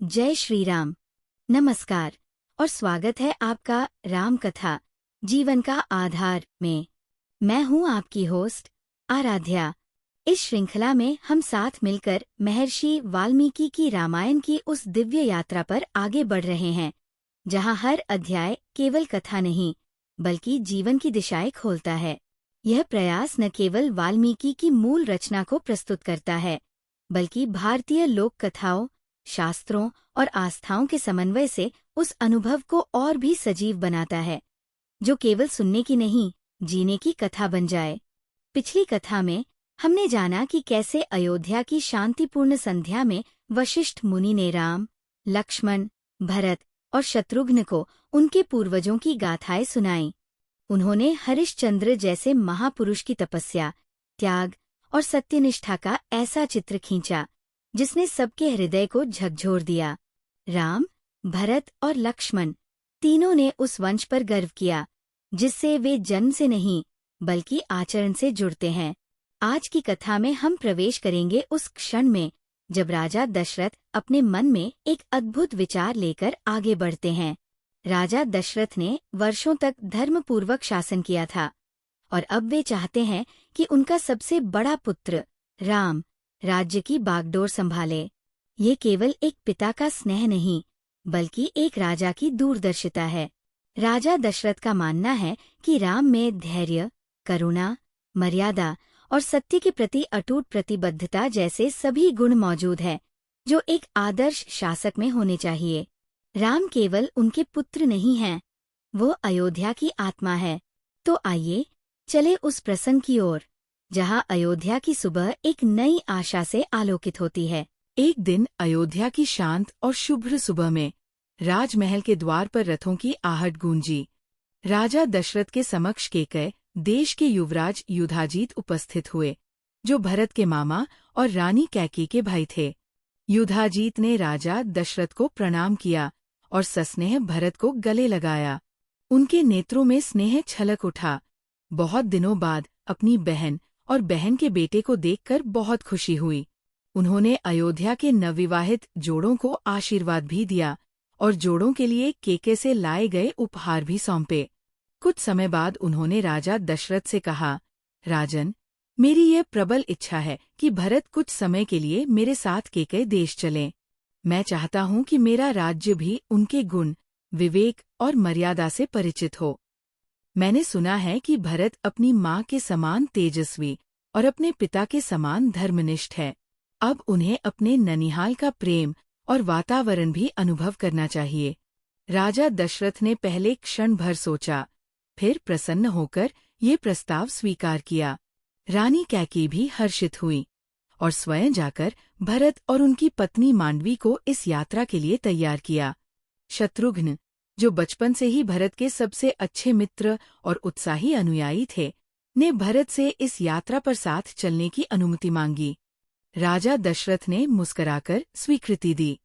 जय श्री राम। नमस्कार और स्वागत है आपका राम कथा जीवन का आधार में। मैं हूं आपकी होस्ट आराध्या। इस श्रृंखला में हम साथ मिलकर महर्षि वाल्मीकि की रामायण की उस दिव्य यात्रा पर आगे बढ़ रहे हैं, जहां हर अध्याय केवल कथा नहीं बल्कि जीवन की दिशाएं खोलता है। यह प्रयास न केवल वाल्मीकि की मूल रचना को प्रस्तुत करता है, बल्कि भारतीय लोक कथाओं, शास्त्रों और आस्थाओं के समन्वय से उस अनुभव को और भी सजीव बनाता है, जो केवल सुनने की नहीं, जीने की कथा बन जाए। पिछली कथा में हमने जाना कि कैसे अयोध्या की शांतिपूर्ण संध्या में वशिष्ठ मुनि ने राम, लक्ष्मण, भरत और शत्रुघ्न को उनके पूर्वजों की गाथाएं सुनाईं। उन्होंने हरिश्चंद्र जैसे महापुरुष की तपस्या, त्याग और सत्यनिष्ठा का ऐसा चित्र खींचा जिसने सबके हृदय को झकझोर दिया। राम, भरत और लक्ष्मण तीनों ने उस वंश पर गर्व किया जिससे वे जन्म से नहीं बल्कि आचरण से जुड़ते हैं। आज की कथा में हम प्रवेश करेंगे उस क्षण में जब राजा दशरथ अपने मन में एक अद्भुत विचार लेकर आगे बढ़ते हैं। राजा दशरथ ने वर्षों तक धर्मपूर्वक शासन किया था और अब वे चाहते हैं कि उनका सबसे बड़ा पुत्र राम राज्य की बागडोर संभाले। ये केवल एक पिता का स्नेह नहीं बल्कि एक राजा की दूरदर्शिता है। राजा दशरथ का मानना है कि राम में धैर्य, करुणा, मर्यादा और सत्य के प्रति अटूट प्रतिबद्धता जैसे सभी गुण मौजूद हैं, जो एक आदर्श शासक में होने चाहिए। राम केवल उनके पुत्र नहीं हैं, वो अयोध्या की आत्मा है। तो आइए चले उस प्रसंग की ओर जहां अयोध्या की सुबह एक नई आशा से आलोकित होती है। एक दिन अयोध्या की शांत और शुभ्र सुबह में राजमहल के द्वार पर रथों की आहट गूंजी। राजा दशरथ के समक्ष केकय, देश के युवराज युधाजीत उपस्थित हुए, जो भरत के मामा और रानी कैकेयी के भाई थे। युधाजीत ने राजा दशरथ को प्रणाम किया और सस्नेह भरत को गले लगाया। उनके नेत्रों में स्नेह छलक उठा। बहुत दिनों बाद अपनी बहन और बहन के बेटे को देखकर बहुत खुशी हुई। उन्होंने अयोध्या के नवविवाहित जोड़ों को आशीर्वाद भी दिया और जोड़ों के लिए केके से लाए गए उपहार भी सौंपे। कुछ समय बाद उन्होंने राजा दशरथ से कहा, राजन, मेरी यह प्रबल इच्छा है कि भरत कुछ समय के लिए मेरे साथ केके देश चलें। मैं चाहता हूं कि मेरा राज्य भी उनके गुण, विवेक और मर्यादा से परिचित हो। मैंने सुना है कि भरत अपनी माँ के समान तेजस्वी और अपने पिता के समान धर्मनिष्ठ है। अब उन्हें अपने ननिहाल का प्रेम और वातावरण भी अनुभव करना चाहिए। राजा दशरथ ने पहले क्षण भर सोचा, फिर प्रसन्न होकर ये प्रस्ताव स्वीकार किया। रानी कैकेयी भी हर्षित हुई और स्वयं जाकर भरत और उनकी पत्नी मांडवी को इस यात्रा के लिए तैयार किया। शत्रुघ्न, जो बचपन से ही भरत के सबसे अच्छे मित्र और उत्साही अनुयायी थे, ने भरत से इस यात्रा पर साथ चलने की अनुमति मांगी। राजा दशरथ ने मुस्कुराकर स्वीकृति दी।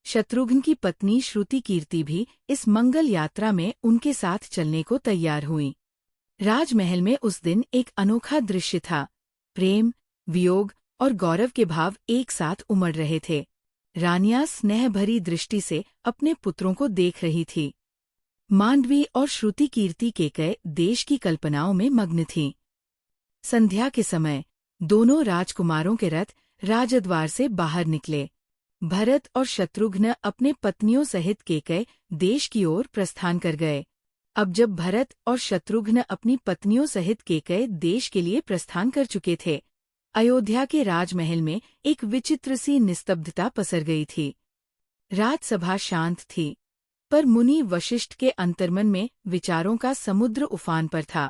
शत्रुघ्न की पत्नी श्रुति कीर्ति भी इस मंगल यात्रा में उनके साथ चलने को तैयार हुई। राजमहल में उस दिन एक अनोखा दृश्य था। प्रेम, वियोग और गौरव के भाव एक साथ उमड़ रहे थे। रानियां स्नेह भरी दृष्टि से अपने पुत्रों को देख रही थी। मांडवी और श्रुति कीर्ति केकय देश की कल्पनाओं में मग्न थीं। संध्या के समय दोनों राजकुमारों के रथ राजद्वार से बाहर निकले। भरत और शत्रुघ्न अपने पत्नियों सहित केकय देश की ओर प्रस्थान कर गए। अब जब भरत और शत्रुघ्न अपनी पत्नियों सहित केकय देश के लिए प्रस्थान कर चुके थे, अयोध्या के राजमहल में एक विचित्र सी निस्तब्धता पसर गई थी। राजसभा शांत थी, पर मुनि वशिष्ठ के अंतर्मन में विचारों का समुद्र उफान पर था।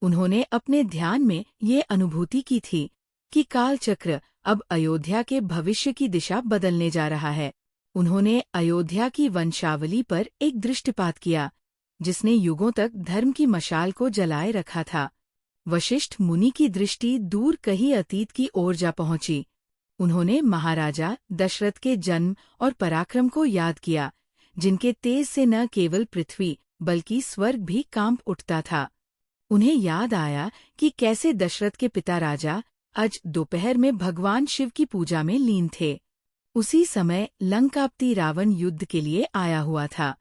उन्होंने अपने ध्यान में ये अनुभूति की थी कि कालचक्र अब अयोध्या के भविष्य की दिशा बदलने जा रहा है। उन्होंने अयोध्या की वंशावली पर एक दृष्टिपात किया, जिसने युगों तक धर्म की मशाल को जलाए रखा था। वशिष्ठ मुनि की दृष्टि दूर कहीं अतीत की ओर जा पहुंची। उन्होंने महाराजा दशरथ के जन्म और पराक्रम को याद किया, जिनके तेज से न केवल पृथ्वी बल्कि स्वर्ग भी कांप उठता था। उन्हें याद आया कि कैसे दशरथ के पिता राजा आज दोपहर में भगवान शिव की पूजा में लीन थे। उसी समय लंकापति रावण युद्ध के लिए आया हुआ था।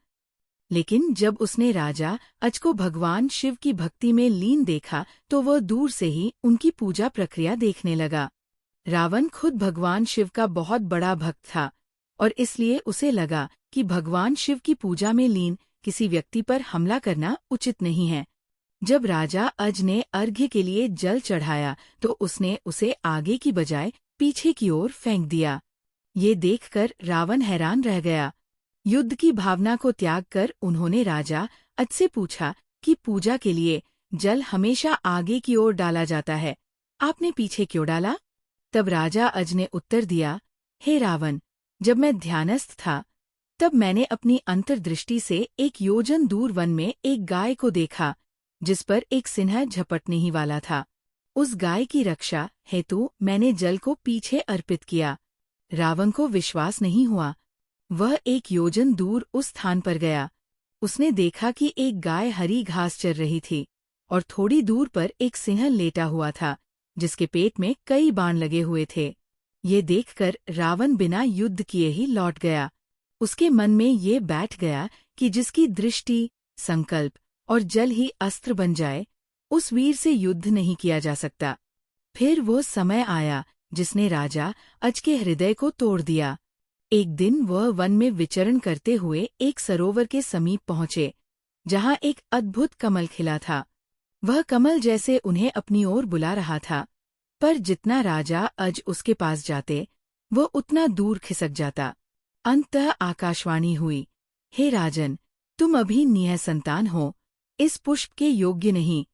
लेकिन जब उसने राजा अज को भगवान शिव की भक्ति में लीन देखा तो वह दूर से ही उनकी पूजा प्रक्रिया देखने लगा। रावण खुद भगवान शिव का बहुत बड़ा भक्त था और इसलिए उसे लगा कि भगवान शिव की पूजा में लीन किसी व्यक्ति पर हमला करना उचित नहीं है। जब राजा अज ने अर्घ्य के लिए जल चढ़ाया तो उसने उसे आगे की बजाय पीछे की ओर फेंक दिया। ये देखकर रावण हैरान रह गया। युद्ध की भावना को त्याग कर उन्होंने राजा अज से पूछा कि पूजा के लिए जल हमेशा आगे की ओर डाला जाता है, आपने पीछे क्यों डाला? तब राजा अज ने उत्तर दिया, हे रावण, जब मैं ध्यानस्थ था तब मैंने अपनी अंतर्दृष्टि से एक योजन दूर वन में एक गाय को देखा जिस पर एक सिंह झपटने ही वाला था। उस गाय की रक्षा हेतु मैंने जल को पीछे अर्पित किया। रावण को विश्वास नहीं हुआ। वह एक योजन दूर उस स्थान पर गया। उसने देखा कि एक गाय हरी घास चर रही थी और थोड़ी दूर पर एक सिंह लेटा हुआ था जिसके पेट में कई बाण लगे हुए थे। ये देखकर रावण बिना युद्ध किए ही लौट गया। उसके मन में ये बैठ गया कि जिसकी दृष्टि, संकल्प और जल ही अस्त्र बन जाए, उस वीर से युद्ध नहीं किया जा सकता। फिर वो समय आया जिसने राजा अज के हृदय को तोड़ दिया। एक दिन वह वन में विचरण करते हुए एक सरोवर के समीप पहुंचे, जहां एक अद्भुत कमल खिला था। वह कमल जैसे उन्हें अपनी ओर बुला रहा था, पर जितना राजा अज उसके पास जाते, वह उतना दूर खिसक जाता। अंततः आकाशवाणी हुई, हे राजन, तुम अभी निःसंतान हो, इस पुष्प के योग्य नहीं।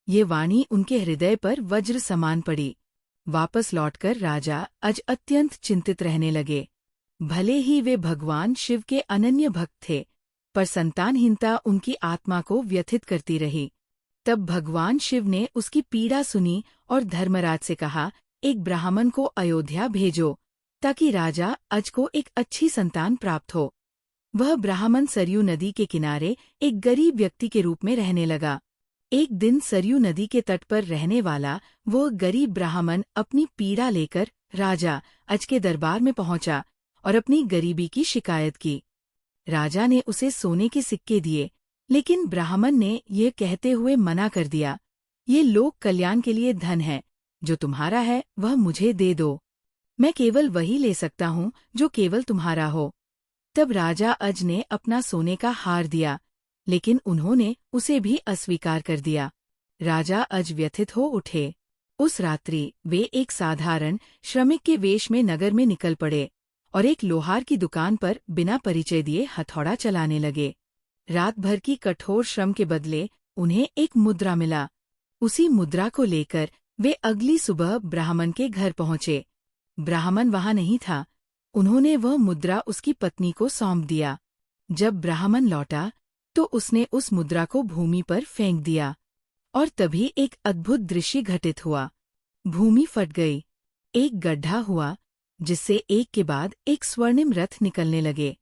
ये वाणी उनके हृदय पर वज्र समान पड़ी। वापस लौटकर राजा अज अत्यंत चिंतित रहने लगे। भले ही वे भगवान शिव के अनन्य भक्त थे, पर संतानहीनता उनकी आत्मा को व्यथित करती रही। तब भगवान शिव ने उसकी पीड़ा सुनी और धर्मराज से कहा, एक ब्राह्मण को अयोध्या भेजो ताकि राजा अज को एक अच्छी संतान प्राप्त हो। वह ब्राह्मण सरयू नदी के किनारे एक गरीब व्यक्ति के रूप में रहने लगा। एक दिन सरयू नदी के तट पर रहने वाला वो गरीब ब्राह्मण अपनी पीड़ा लेकर राजा अज के दरबार में पहुंचा और अपनी गरीबी की शिकायत की। राजा ने उसे सोने के सिक्के दिए, लेकिन ब्राह्मण ने ये कहते हुए मना कर दिया, ये लोक कल्याण के लिए धन है, जो तुम्हारा है वह मुझे दे दो। मैं केवल वही ले सकता हूँ जो केवल तुम्हारा हो। तब राजा अज ने अपना सोने का हार दिया, लेकिन उन्होंने उसे भी अस्वीकार कर दिया। राजा अज व्यथित हो उठे। उस रात्रि वे एक साधारण श्रमिक के वेश में नगर में निकल पड़े और एक लोहार की दुकान पर बिना परिचय दिए हथौड़ा चलाने लगे। रात भर की कठोर श्रम के बदले उन्हें एक मुद्रा मिला। उसी मुद्रा को लेकर वे अगली सुबह ब्राह्मण के घर पहुंचे। ब्राह्मण वहां नहीं था। उन्होंने वह मुद्रा उसकी पत्नी को सौंप दिया। जब ब्राह्मण लौटा तो उसने उस मुद्रा को भूमि पर फेंक दिया और तभी एक अद्भुत दृश्य घटित हुआ। भूमि फट गई, एक गड्ढा हुआ जिससे एक के बाद एक स्वर्णिम रथ निकलने लगे।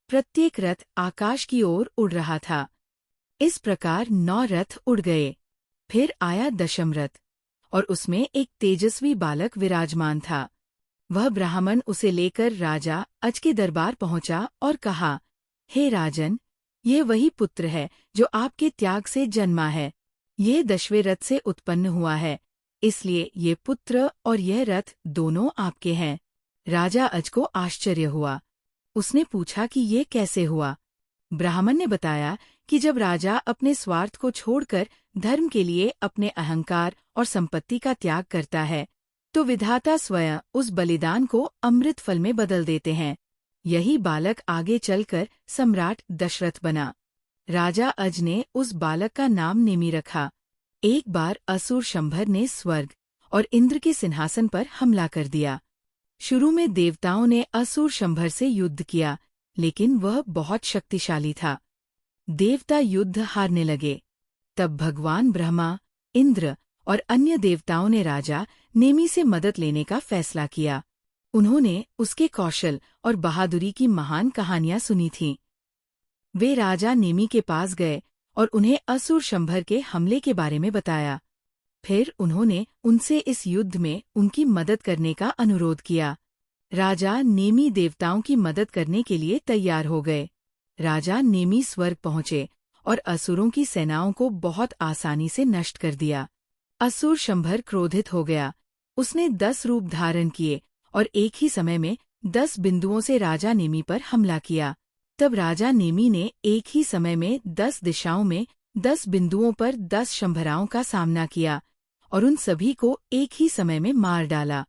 प्रत्येक रथ आकाश की ओर उड़ रहा था। इस प्रकार 9 रथ उड़ गए। फिर आया 10वां रथ और उसमें एक तेजस्वी बालक विराजमान था। वह ब्राह्मण उसे लेकर राजा अज के दरबार पहुंचा और कहा, हे राजन, ये वही पुत्र है जो आपके त्याग से जन्मा है। ये 10वें रथ से उत्पन्न हुआ है, इसलिए ये पुत्र और यह रथ दोनों आपके हैं। राजा अज को आश्चर्य हुआ। उसने पूछा कि ये कैसे हुआ। ब्राह्मण ने बताया कि जब राजा अपने स्वार्थ को छोड़कर धर्म के लिए अपने अहंकार और संपत्ति का त्याग करता है, तो विधाता स्वयं उस बलिदान को अमृत फल में बदल देते हैं। यही बालक आगे चलकर सम्राट दशरथ बना। राजा अज ने उस बालक का नाम नेमि रखा। एक बार असुर शंभर ने स्वर्ग और इंद्र के सिंहासन पर हमला कर दिया। शुरू में देवताओं ने असुर शंभर से युद्ध किया, लेकिन वह बहुत शक्तिशाली था। देवता युद्ध हारने लगे। तब भगवान ब्रह्मा, इंद्र और अन्य देवताओं ने राजा नेमि से मदद लेने का फैसला किया। उन्होंने उसके कौशल और बहादुरी की महान कहानियां सुनी थीं। वे राजा नेमि के पास गए और उन्हें असुर शंभर के हमले के बारे में बताया। फिर उन्होंने उनसे इस युद्ध में उनकी मदद करने का अनुरोध किया। राजा नेमी देवताओं की मदद करने के लिए तैयार हो गए। राजा नेमी स्वर्ग पहुंचे और असुरों की सेनाओं को बहुत आसानी से नष्ट कर दिया। असुर शंभर क्रोधित हो गया। उसने 10 रूप धारण किए और एक ही समय में 10 बिंदुओं से राजा नेमी पर हमला किया। तब राजा नेमी ने एक ही समय में 10 दिशाओं में 10 बिंदुओं पर 10 शंभराओं का सामना किया और उन सभी को एक ही समय में मार डाला।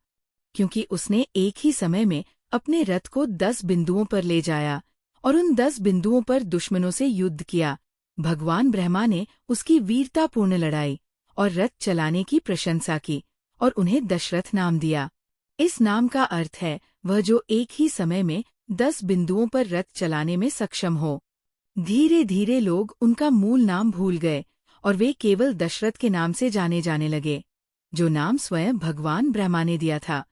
क्योंकि उसने एक ही समय में अपने रथ को 10 बिंदुओं पर ले जाया और उन 10 बिंदुओं पर दुश्मनों से युद्ध किया, भगवान ब्रह्मा ने उसकी वीरतापूर्ण लड़ाई और रथ चलाने की प्रशंसा की और उन्हें दशरथ नाम दिया। इस नाम का अर्थ है वह जो एक ही समय में 10 बिंदुओं पर रथ चलाने में सक्षम हो। धीरे धीरे लोग उनका मूल नाम भूल गए और वे केवल दशरथ के नाम से जाने जाने लगे, जो नाम स्वयं भगवान ब्रह्मा ने दिया था।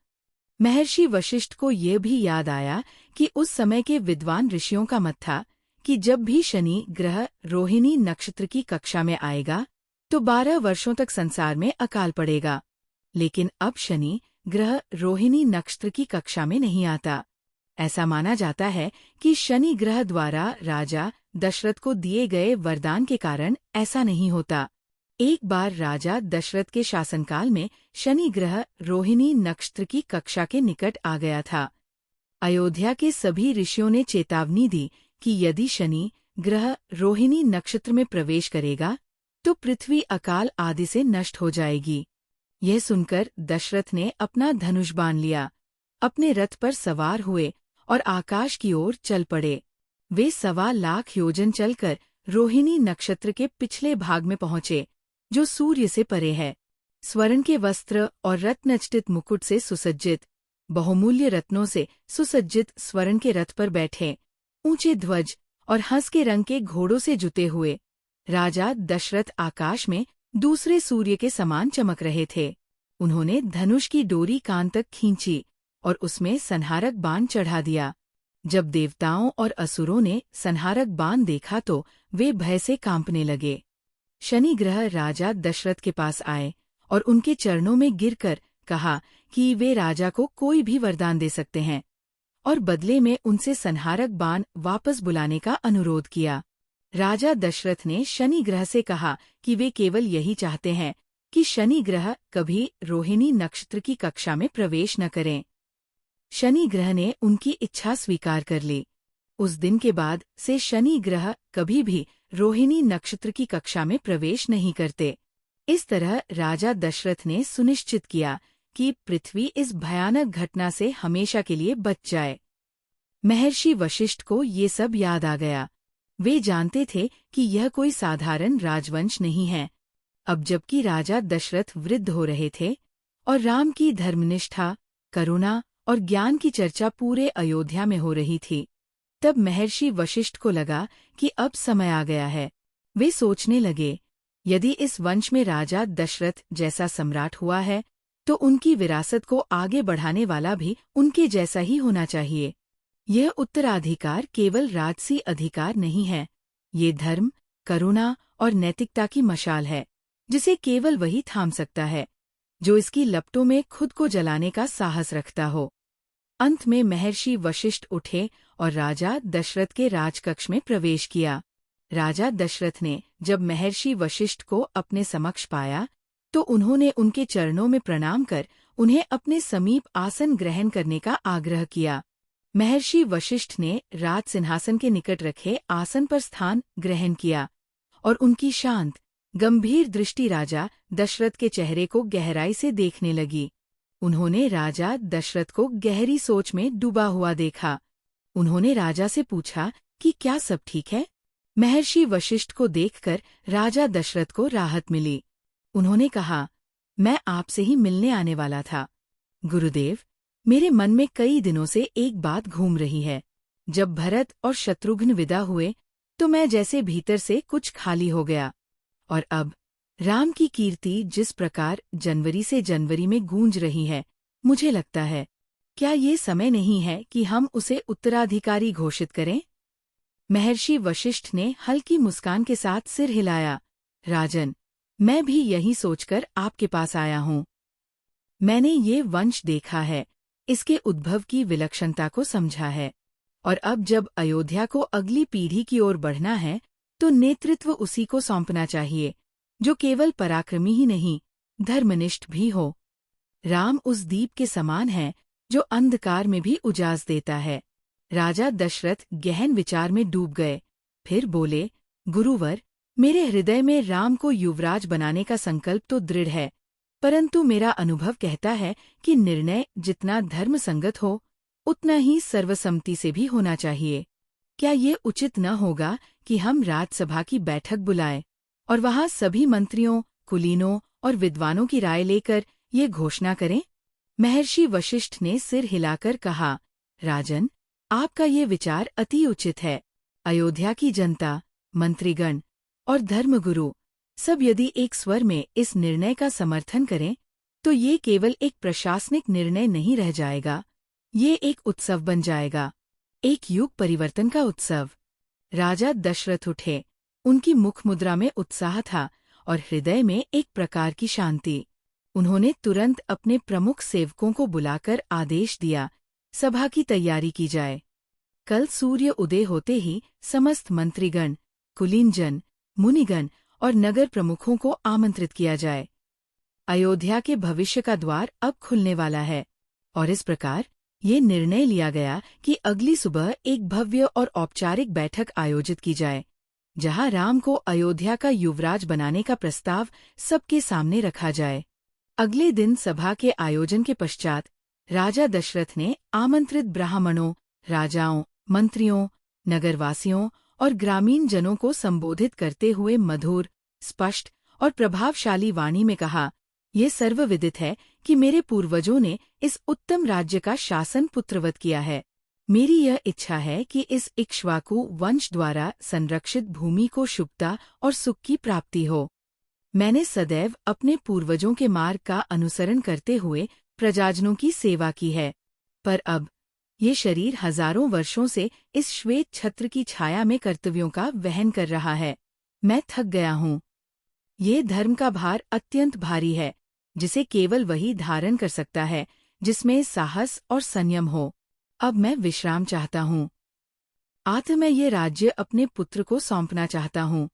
महर्षि वशिष्ठ को ये भी याद आया कि उस समय के विद्वान ऋषियों का मत था कि जब भी शनि ग्रह रोहिणी नक्षत्र की कक्षा में आएगा तो 12 वर्षों तक संसार में अकाल पड़ेगा। लेकिन अब शनि ग्रह रोहिणी नक्षत्र की कक्षा में नहीं आता। ऐसा माना जाता है कि शनि ग्रह द्वारा राजा दशरथ को दिए गए वरदान के कारण ऐसा नहीं होता। एक बार राजा दशरथ के शासनकाल में शनि ग्रह रोहिणी नक्षत्र की कक्षा के निकट आ गया था। अयोध्या के सभी ऋषियों ने चेतावनी दी कि यदि शनि ग्रह रोहिणी नक्षत्र में प्रवेश करेगा तो पृथ्वी अकाल आदि से नष्ट हो जाएगी। यह सुनकर दशरथ ने अपना धनुष बाण लिया, अपने रथ पर सवार हुए और आकाश की ओर चल पड़े। वे 1.25 लाख योजन चलकर रोहिणी नक्षत्र के पिछले भाग में पहुंचे, जो सूर्य से परे है। स्वर्ण के वस्त्र और रत्नचटित मुकुट से सुसज्जित, बहुमूल्य रत्नों से सुसज्जित स्वर्ण के रथ पर बैठे, ऊंचे ध्वज और हंस के रंग के घोड़ों से जुते हुए राजा दशरथ आकाश में दूसरे सूर्य के समान चमक रहे थे। उन्होंने धनुष की डोरी कान तक खींची और उसमें संहारक बाण चढ़ा दिया। जब देवताओं और असुरों ने संहारक बाण देखा तो वे भय से कांपने लगे। शनि ग्रह राजा दशरथ के पास आए और उनके चरणों में गिरकर कहा कि वे राजा को कोई भी वरदान दे सकते हैं और बदले में उनसे संहारक बाण वापस बुलाने का अनुरोध किया। राजा दशरथ ने शनि ग्रह से कहा कि वे केवल यही चाहते हैं कि शनि ग्रह कभी रोहिणी नक्षत्र की कक्षा में प्रवेश न करें। शनि ग्रह ने उनकी इच्छा स्वीकार कर ली। उस दिन के बाद से शनि ग्रह कभी भी रोहिणी नक्षत्र की कक्षा में प्रवेश नहीं करते। इस तरह राजा दशरथ ने सुनिश्चित किया कि पृथ्वी इस भयानक घटना से हमेशा के लिए बच जाए। महर्षि वशिष्ठ को ये सब याद आ गया। वे जानते थे कि यह कोई साधारण राजवंश नहीं है। अब जबकि राजा दशरथ वृद्ध हो रहे थे और राम की धर्मनिष्ठा, करुणा और ज्ञान की चर्चा पूरे अयोध्या में हो रही थी, तब महर्षि वशिष्ठ को लगा कि अब समय आ गया है। वे सोचने लगे, यदि इस वंश में राजा दशरथ जैसा सम्राट हुआ है तो उनकी विरासत को आगे बढ़ाने वाला भी उनके जैसा ही होना चाहिए। यह उत्तराधिकार केवल राजसी अधिकार नहीं है, ये धर्म, करुणा और नैतिकता की मशाल है, जिसे केवल वही थाम सकता है जो इसकी लपटों में खुद को जलाने का साहस रखता हो। अंत में महर्षि वशिष्ठ उठे और राजा दशरथ के राजकक्ष में प्रवेश किया। राजा दशरथ ने जब महर्षि वशिष्ठ को अपने समक्ष पाया तो उन्होंने उनके चरणों में प्रणाम कर उन्हें अपने समीप आसन ग्रहण करने का आग्रह किया। महर्षि वशिष्ठ ने राज सिंहासन के निकट रखे आसन पर स्थान ग्रहण किया और उनकी शांत, गंभीर दृष्टि राजा दशरथ के चेहरे को गहराई से देखने लगी। उन्होंने राजा दशरथ को गहरी सोच में डूबा हुआ देखा। उन्होंने राजा से पूछा कि क्या सब ठीक है? महर्षि वशिष्ठ को देखकर राजा दशरथ को राहत मिली। उन्होंने कहा, मैं आपसे ही मिलने आने वाला था। गुरुदेव, मेरे मन में कई दिनों से एक बात घूम रही है। जब भरत और शत्रुघ्न विदा हुए तो मैं जैसे भीतर से कुछ खाली हो गया, और अब राम की कीर्ति जिस प्रकार जनवरी से जनवरी में गूंज रही है, मुझे लगता है, क्या ये समय नहीं है कि हम उसे उत्तराधिकारी घोषित करें? महर्षि वशिष्ठ ने हल्की मुस्कान के साथ सिर हिलाया। राजन, मैं भी यही सोचकर आपके पास आया हूँ। मैंने ये वंश देखा है, इसके उद्भव की विलक्षणता को समझा है। और अब जब अयोध्या को अगली पीढ़ी की ओर बढ़ना है, तो नेतृत्व उसी को सौंपना चाहिए जो केवल पराक्रमी ही नहीं, धर्मनिष्ठ भी हो। राम उस दीप के समान है जो अंधकार में भी उजास देता है। राजा दशरथ गहन विचार में डूब गए। फिर बोले, गुरुवर, मेरे हृदय में राम को युवराज बनाने का संकल्प तो दृढ़ है, परंतु मेरा अनुभव कहता है कि निर्णय जितना धर्मसंगत हो, उतना ही सर्वसम्मति से भी होना चाहिए। क्या ये उचित न होगा कि हम राज्यसभा की बैठक बुलाएं और वहां सभी मंत्रियों, कुलीनों और विद्वानों की राय लेकर ये घोषणा करें? महर्षि वशिष्ठ ने सिर हिलाकर कहा, राजन, आपका ये विचार अति उचित है। अयोध्या की जनता, मंत्रीगण और धर्मगुरु सब यदि एक स्वर में इस निर्णय का समर्थन करें, तो ये केवल एक प्रशासनिक निर्णय नहीं रह जाएगा, ये एक उत्सव बन जाएगा, एक युग परिवर्तन का उत्सव। राजा दशरथ उठे। उनकी मुखमुद्रा में उत्साह था और हृदय में एक प्रकार की शांति। उन्होंने तुरंत अपने प्रमुख सेवकों को बुलाकर आदेश दिया, सभा की तैयारी की जाए। कल सूर्य उदय होते ही समस्त मंत्रीगण, कुलीनजन, मुनिगण और नगर प्रमुखों को आमंत्रित किया जाए। अयोध्या के भविष्य का द्वार अब खुलने वाला है। और इस प्रकार ये निर्णय लिया गया कि अगली सुबह एक भव्य और औपचारिक बैठक आयोजित की जाए, जहां राम को अयोध्या का युवराज बनाने का प्रस्ताव सबके सामने रखा जाए। अगले दिन सभा के आयोजन के पश्चात राजा दशरथ ने आमंत्रित ब्राह्मणों, राजाओं, मंत्रियों, नगरवासियों और ग्रामीण जनों को संबोधित करते हुए मधुर, स्पष्ट और प्रभावशाली वाणी में कहा, ये सर्वविदित है कि मेरे पूर्वजों ने इस उत्तम राज्य का शासन पुत्रवत किया है। मेरी यह इच्छा है कि इस इक्ष्वाकु वंश द्वारा संरक्षित भूमि को शुभता और सुख की प्राप्ति हो। मैंने सदैव अपने पूर्वजों के मार्ग का अनुसरण करते हुए प्रजाजनों की सेवा की है, पर अब ये शरीर हजारों वर्षों से इस श्वेत छत्र की छाया में कर्तव्यों का वहन कर रहा है। मैं थक गया हूँ। ये धर्म का भार अत्यंत भारी है, जिसे केवल वही धारण कर सकता है जिसमें साहस और संयम हो। अब मैं विश्राम चाहता हूँ। मैं ये राज्य अपने पुत्र को सौंपना चाहता हूँ,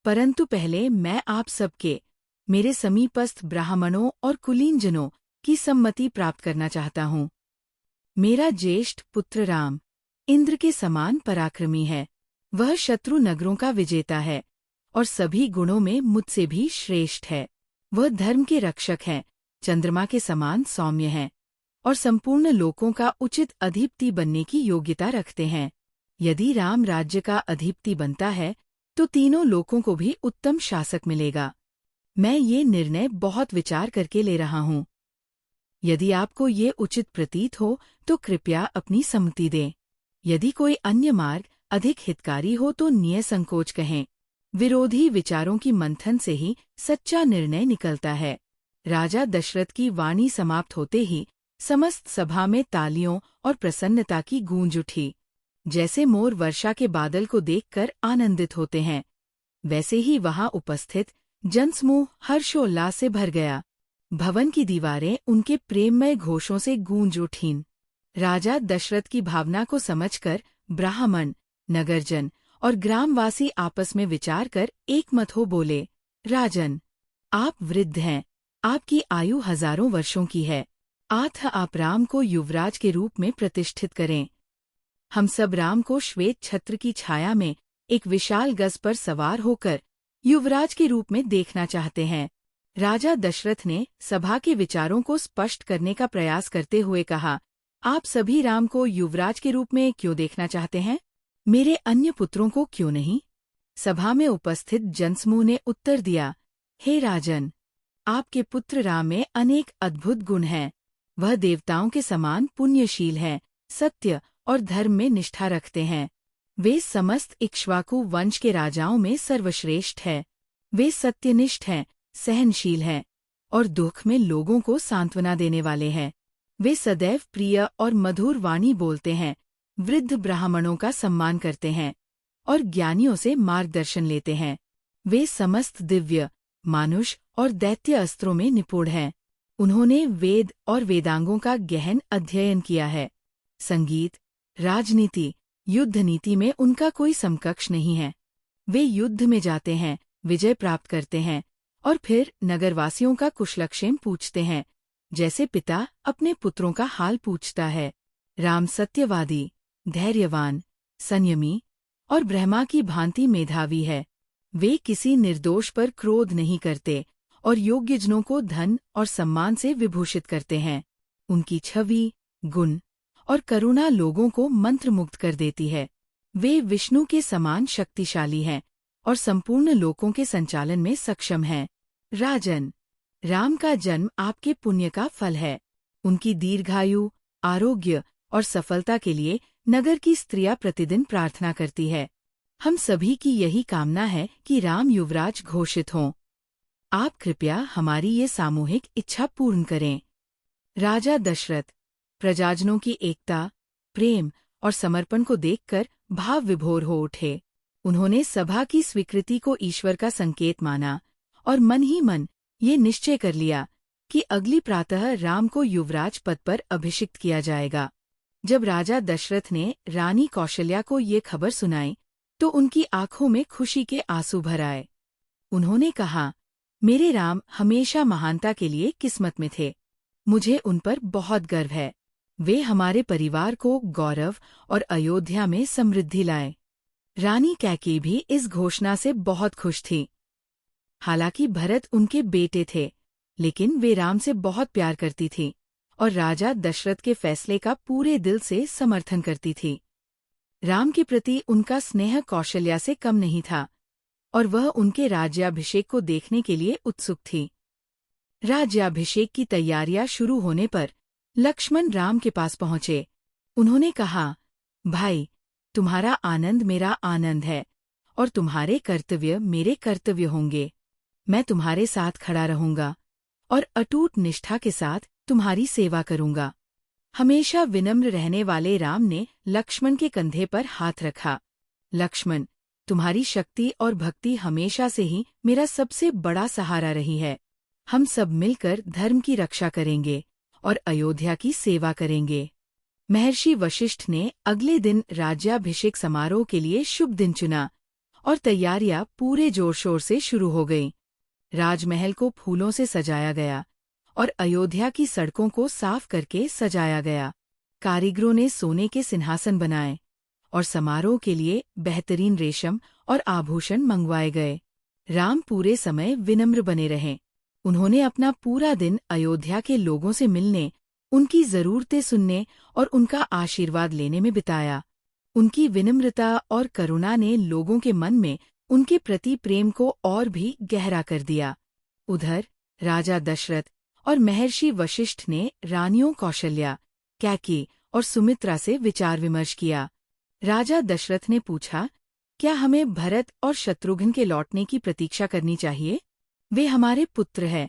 परंतु पहले मैं आप सबके, मेरे समीपस्थ ब्राह्मणों और कुलीनजनों की सम्मति प्राप्त करना चाहता हूँ। मेरा ज्येष्ठ पुत्र राम इंद्र के समान पराक्रमी है। वह शत्रु नगरों का विजेता है और सभी गुणों में मुझसे भी श्रेष्ठ है। वह धर्म के रक्षक हैं, चंद्रमा के समान सौम्य हैं और संपूर्ण लोकों का उचित अधिपति बनने की योग्यता रखते हैं। यदि राम राज्य का अधिपति बनता है, तो तीनों लोकों को भी उत्तम शासक मिलेगा। मैं ये निर्णय बहुत विचार करके ले रहा हूँ। यदि आपको ये उचित प्रतीत हो तो कृपया अपनी सम्मति दें। यदि कोई अन्य मार्ग अधिक हितकारी हो तो निसंकोच कहें। विरोधी विचारों की मंथन से ही सच्चा निर्णय निकलता है। राजा दशरथ की वाणी समाप्त होते ही समस्त सभा में तालियों और प्रसन्नता की गूंज उठी। जैसे मोर वर्षा के बादल को देखकर आनंदित होते हैं, वैसे ही वहां उपस्थित जनसमूह हर्षोल्लास से भर गया। भवन की दीवारें उनके प्रेममय घोषों से गूंज उठीं। राजा दशरथ की भावना को समझकर ब्राह्मण, नगरजन और ग्रामवासी आपस में विचार कर एकमत हो बोले, राजन, आप वृद्ध हैं, आपकी आयु हजारों वर्षों की है। आप राम को युवराज के रूप में प्रतिष्ठित करें। हम सब राम को श्वेत छत्र की छाया में एक विशाल गज पर सवार होकर युवराज के रूप में देखना चाहते हैं। राजा दशरथ ने सभा के विचारों को स्पष्ट करने का प्रयास करते हुए कहा, आप सभी राम को युवराज के रूप में क्यों देखना चाहते हैं? मेरे अन्य पुत्रों को क्यों नहीं? सभा में उपस्थित जनसमूह ने उत्तर दिया, हे राजन, आपके पुत्र राम में अनेक अद्भुत गुण हैं। वह देवताओं के समान पुण्यशील है, सत्य और धर्म में निष्ठा रखते हैं। वे समस्त इक्ष्वाकु वंश के राजाओं में सर्वश्रेष्ठ है। वे सत्यनिष्ठ हैं, सहनशील हैं और दुख में लोगों को सांत्वना देने वाले हैं। वे सदैव प्रिय और मधुर वाणी बोलते हैं, वृद्ध ब्राह्मणों का सम्मान करते हैं और ज्ञानियों से मार्गदर्शन लेते हैं। वे समस्त दिव्य, मानुष और दैत्य अस्त्रों में निपुण हैं। उन्होंने वेद और वेदांगों का गहन अध्ययन किया है। संगीत, राजनीति, युद्ध नीति में उनका कोई समकक्ष नहीं है। वे युद्ध में जाते हैं, विजय प्राप्त करते हैं और फिर नगरवासियों का कुशलक्षेम पूछते हैं, जैसे पिता अपने पुत्रों का हाल पूछता है। राम सत्यवादी, धैर्यवान, संयमी और ब्रह्मा की भांति मेधावी है। वे किसी निर्दोष पर क्रोध नहीं करते और योग्यजनों को धन और सम्मान से विभूषित करते हैं। उनकी छवि, गुण और करुणा लोगों को मंत्रमुग्ध कर देती है। वे विष्णु के समान शक्तिशाली हैं और संपूर्ण लोकों के संचालन में सक्षम हैं। राजन, राम का जन्म आपके पुण्य का फल है। उनकी दीर्घायु, आरोग्य और सफलता के लिए नगर की स्त्रियां प्रतिदिन प्रार्थना करती है। हम सभी की यही कामना है कि राम युवराज घोषित हों। आप कृपया हमारी ये सामूहिक इच्छा पूर्ण करें। राजा दशरथ प्रजाजनों की एकता, प्रेम और समर्पण को देखकर भाव विभोर हो उठे। उन्होंने सभा की स्वीकृति को ईश्वर का संकेत माना और मन ही मन ये निश्चय कर लिया कि अगली प्रातः राम को युवराज पद पर अभिषिक्त किया जाएगा। जब राजा दशरथ ने रानी कौशल्या को ये खबर सुनाई तो उनकी आंखों में खुशी के आंसू भर आए। उन्होंने कहा, मेरे राम हमेशा महानता के लिए किस्मत में थे। मुझे उन पर बहुत गर्व है। वे हमारे परिवार को गौरव और अयोध्या में समृद्धि लाए। रानी कैकेयी भी इस घोषणा से बहुत खुश थी। हालांकि भरत उनके बेटे थे, लेकिन वे राम से बहुत प्यार करती थी और राजा दशरथ के फैसले का पूरे दिल से समर्थन करती थी। राम के प्रति उनका स्नेह कौशल्या से कम नहीं था और वह उनके राज्याभिषेक को देखने के लिए उत्सुक थी। राज्याभिषेक की तैयारियां शुरू होने पर लक्ष्मण राम के पास पहुंचे। उन्होंने कहा, भाई, तुम्हारा आनंद मेरा आनंद है और तुम्हारे कर्तव्य मेरे कर्तव्य होंगे। मैं तुम्हारे साथ खड़ा रहूंगा और अटूट निष्ठा के साथ तुम्हारी सेवा करूंगा। हमेशा विनम्र रहने वाले राम ने लक्ष्मण के कंधे पर हाथ रखा। लक्ष्मण, तुम्हारी शक्ति और भक्ति हमेशा से ही मेरा सबसे बड़ा सहारा रही है। हम सब मिलकर धर्म की रक्षा करेंगे और अयोध्या की सेवा करेंगे। महर्षि वशिष्ठ ने अगले दिन राज्याभिषेक समारोह के लिए शुभ दिन चुना और तैयारियां पूरे जोर शोर से शुरू हो गईं। राजमहल को फूलों से सजाया गया और अयोध्या की सड़कों को साफ करके सजाया गया। कारीगरों ने सोने के सिंहासन बनाए और समारोह के लिए बेहतरीन रेशम और आभूषण मंगवाए गए। राम पूरे समय विनम्र बने रहे। उन्होंने अपना पूरा दिन अयोध्या के लोगों से मिलने, उनकी जरूरतें सुनने और उनका आशीर्वाद लेने में बिताया। उनकी विनम्रता और करुणा ने लोगों के मन में उनके प्रति प्रेम को और भी गहरा कर दिया। उधर राजा दशरथ और महर्षि वशिष्ठ ने रानियों कौशल्या, कैकेयी और सुमित्रा से विचार विमर्श किया। राजा दशरथ ने पूछा, क्या हमें भरत और शत्रुघ्न के लौटने की प्रतीक्षा करनी चाहिए? वे हमारे पुत्र हैं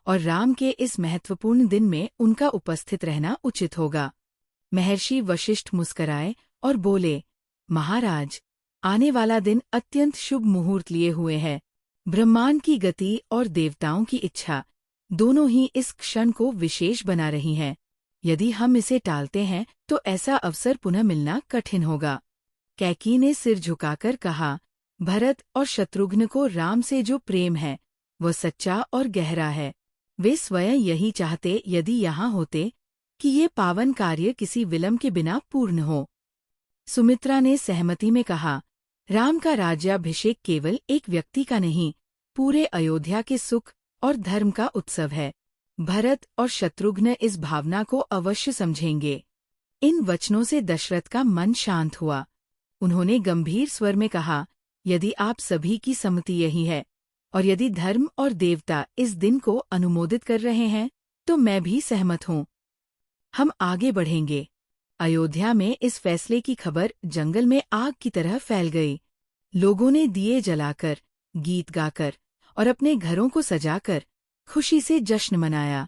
और राम के इस महत्वपूर्ण दिन में उनका उपस्थित रहना उचित होगा। महर्षि वशिष्ठ मुस्कराए और बोले, महाराज, आने वाला दिन अत्यंत शुभ मुहूर्त लिए हुए है। ब्रह्मांड की गति और देवताओं की इच्छा दोनों ही इस क्षण को विशेष बना रही हैं। यदि हम इसे टालते हैं तो ऐसा अवसर पुनः मिलना कठिन होगा। कैकेयी ने सिर झुकाकर कहा, भरत और शत्रुघ्न को राम से जो प्रेम है वह सच्चा और गहरा है। वे स्वयं यही चाहते यदि यहाँ होते कि ये पावन कार्य किसी विलंब के बिना पूर्ण हो। सुमित्रा ने सहमति में कहा, राम का राज्याभिषेक केवल एक व्यक्ति का नहीं, पूरे अयोध्या के सुख और धर्म का उत्सव है। भरत और शत्रुघ्न इस भावना को अवश्य समझेंगे। इन वचनों से दशरथ का मन शांत हुआ। उन्होंने गंभीर स्वर में कहा, यदि आप सभी की सम्मति यही है और यदि धर्म और देवता इस दिन को अनुमोदित कर रहे हैं तो मैं भी सहमत हूँ। हम आगे बढ़ेंगे। अयोध्या में इस फैसले की खबर जंगल में आग की तरह फैल गई। लोगों ने दिए जलाकर, गीत गाकर और अपने घरों को सजाकर खुशी से जश्न मनाया।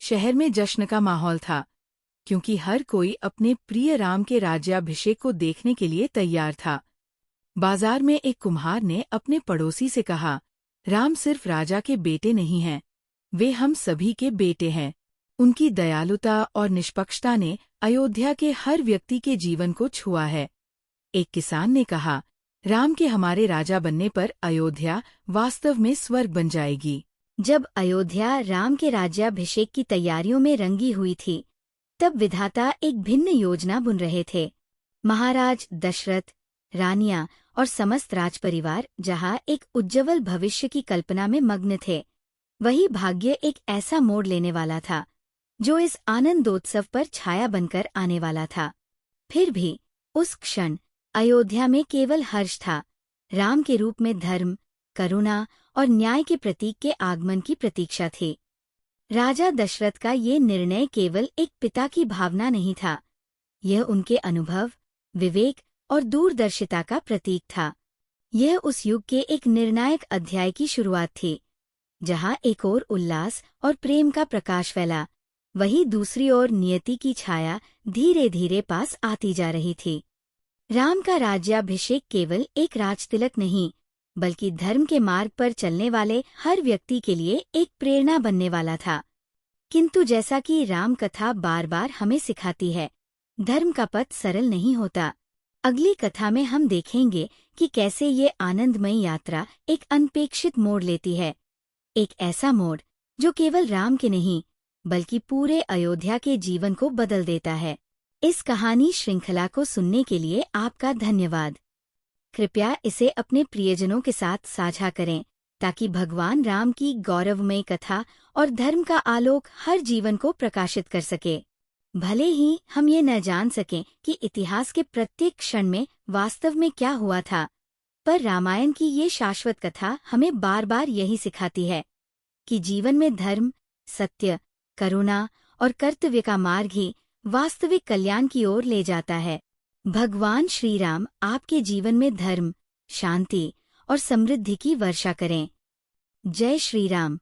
शहर में जश्न का माहौल था, क्योंकि हर कोई अपने प्रिय राम के राज्याभिषेक को देखने के लिए तैयार था। बाजार में एक कुम्हार ने अपने पड़ोसी से कहा, राम सिर्फ राजा के बेटे नहीं हैं, वे हम सभी के बेटे हैं। उनकी दयालुता और निष्पक्षता ने अयोध्या के हर व्यक्ति के जीवन को छुआ है। एक किसान ने कहा, राम के हमारे राजा बनने पर अयोध्या वास्तव में स्वर्ग बन जाएगी। जब अयोध्या राम के राज्याभिषेक की तैयारियों में रंगी हुई थी, तब विधाता एक भिन्न योजना बुन रहे थे। महाराज दशरथ, रानियां और समस्त राजपरिवार जहां एक उज्ज्वल भविष्य की कल्पना में मग्न थे, वही भाग्य एक ऐसा मोड़ लेने वाला था जो इस आनंदोत्सव पर छाया बनकर आने वाला था। फिर भी उस क्षण अयोध्या में केवल हर्ष था। राम के रूप में धर्म, करुणा और न्याय के प्रतीक के आगमन की प्रतीक्षा थी। राजा दशरथ का ये निर्णय केवल एक पिता की भावना नहीं था, यह उनके अनुभव, विवेक और दूरदर्शिता का प्रतीक था। यह उस युग के एक निर्णायक अध्याय की शुरुआत थी, जहां एक ओर उल्लास और प्रेम का प्रकाश फैला, वहीं दूसरी ओर नियति की छाया धीरे धीरे पास आती जा रही थी। राम का राज्याभिषेक केवल एक राजतिलक नहीं, बल्कि धर्म के मार्ग पर चलने वाले हर व्यक्ति के लिए एक प्रेरणा बनने वाला था। किंतु जैसा कि राम कथा बार बार हमें सिखाती है, धर्म का पथ सरल नहीं होता। अगली कथा में हम देखेंगे कि कैसे ये आनंदमयी यात्रा एक अनपेक्षित मोड़ लेती है, एक ऐसा मोड़ जो केवल राम के नहीं, बल्कि पूरे अयोध्या के जीवन को बदल देता है। इस कहानी श्रृंखला को सुनने के लिए आपका धन्यवाद। कृपया इसे अपने प्रियजनों के साथ साझा करें, ताकि भगवान राम की गौरवमय कथा और धर्म का आलोक हर जीवन को प्रकाशित कर सके। भले ही हम ये न जान सकें कि इतिहास के प्रत्येक क्षण में वास्तव में क्या हुआ था, पर रामायण की ये शाश्वत कथा हमें बार बार यही सिखाती है कि जीवन में धर्म, सत्य, करुणा और कर्तव्य का मार्ग ही वास्तविक कल्याण की ओर ले जाता है। भगवान श्री राम आपके जीवन में धर्म, शांति और समृद्धि की वर्षा करें। जय श्री राम।